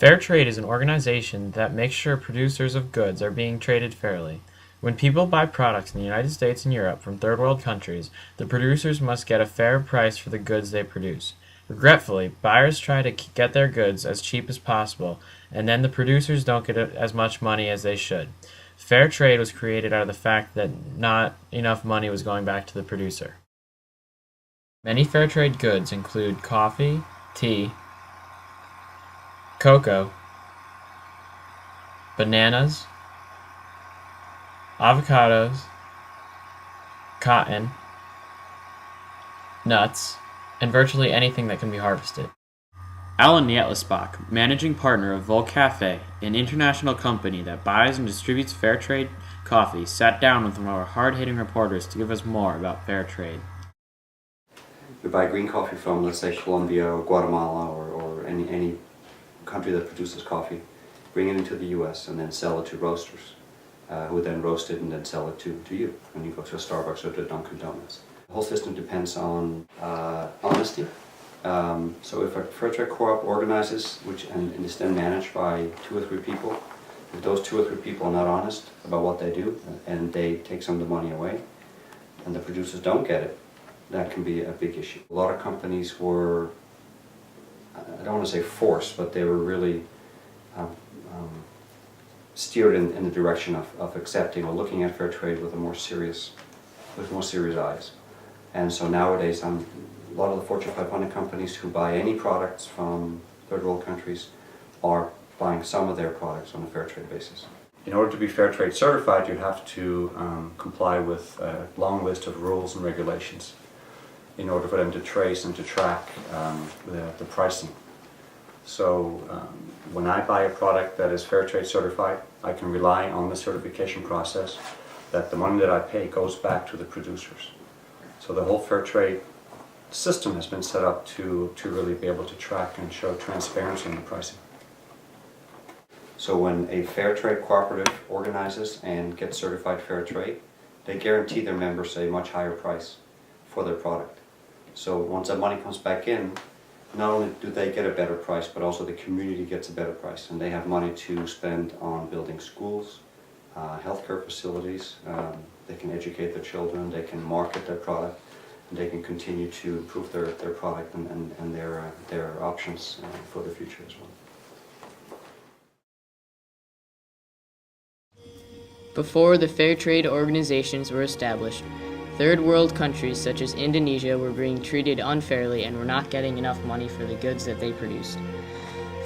Fair trade is an organization that makes sure producers of goods are being traded fairly. When people buy products in the United States and Europe from third world countries, the producers must get a fair price for the goods they produce. Regretfully, buyers try to get their goods as cheap as possible, and then the producers don't get as much money as they should. Fair trade was created out of the fact that not enough money was going back to the producer. Many fair trade goods include coffee, tea, cocoa, bananas, avocados, cotton, nuts, and virtually anything that can be harvested. Alan Nietlisbach, managing partner of Vol Cafe, an international company that buys and distributes fair trade coffee, sat down with one of our hard-hitting reporters to give us more about fair trade. We buy green coffee from, let's say, Colombia or Guatemala or any country that produces coffee, bring it into the US and then sell it to roasters, who then roast it and then sell it to you when you go to a Starbucks or to a Dunkin' Donuts. The whole system depends on honesty. So if a fair trade co-op organizes, and is then managed by 2 or 3 people, if those 2 or 3 people are not honest about what they do and they take some of the money away and the producers don't get it, that can be a big issue. A lot of companies were, I don't want to say forced, but they were really steered in the direction of accepting or looking at fair trade with more serious eyes. And so nowadays, a lot of the Fortune 500 companies who buy any products from third world countries are buying some of their products on a fair trade basis. In order to be fair trade certified, you have to comply with a long list of rules and regulations in order for them to trace and to track the pricing. So when I buy a product that is fair trade certified, I can rely on the certification process that the money that I pay goes back to the producers. So the whole fair trade system has been set up to really be able to track and show transparency in the pricing. So when a fair trade cooperative organizes and gets certified fair trade, they guarantee their members a much higher price for their product. So once that money comes back in, not only do they get a better price, but also the community gets a better price, and they have money to spend on building schools, healthcare facilities. They can educate their children, they can market their product, and they can continue to improve their product and their options for the future as well. Before the fair trade organizations were established, third world countries such as Indonesia were being treated unfairly and were not getting enough money for the goods that they produced.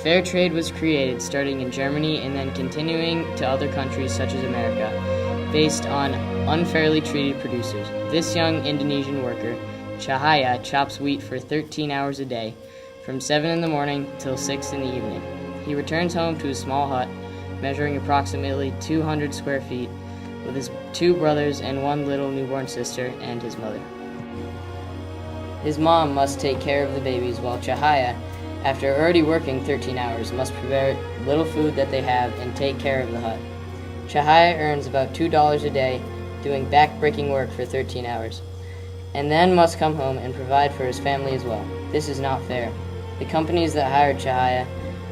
Fair trade was created starting in Germany and then continuing to other countries such as America, based on unfairly treated producers. This young Indonesian worker, Cahaya, chops wheat for 13 hours a day, from 7 in the morning till 6 in the evening. He returns home to his small hut, measuring approximately 200 square feet, with his 2 brothers and 1 little newborn sister and his mother. His mom must take care of the babies while Cahaya, after already working 13 hours, must prepare little food that they have and take care of the hut. Cahaya earns about $2 a day doing back-breaking work for 13 hours, and then must come home and provide for his family as well. This is not fair. The companies that hired Cahaya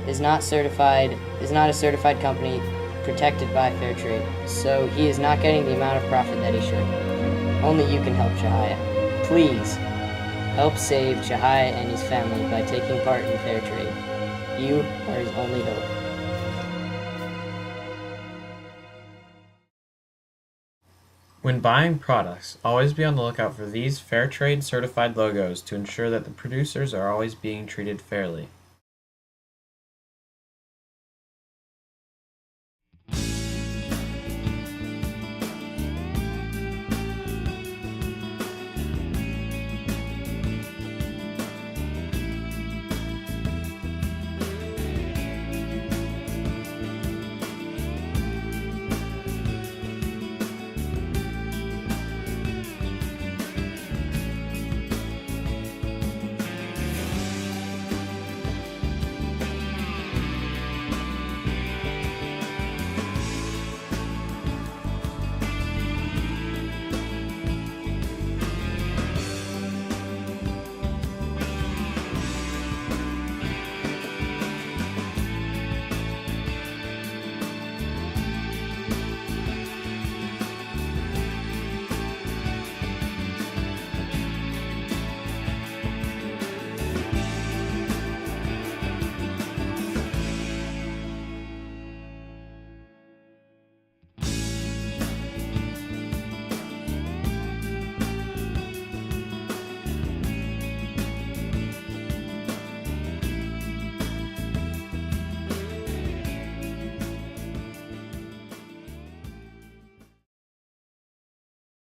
is not a certified company protected by fair trade, so he is not getting the amount of profit that he should. Only you can help Cahaya. Please, help save Cahaya and his family by taking part in fair trade. You are his only hope. When buying products, always be on the lookout for these fair trade certified logos to ensure that the producers are always being treated fairly.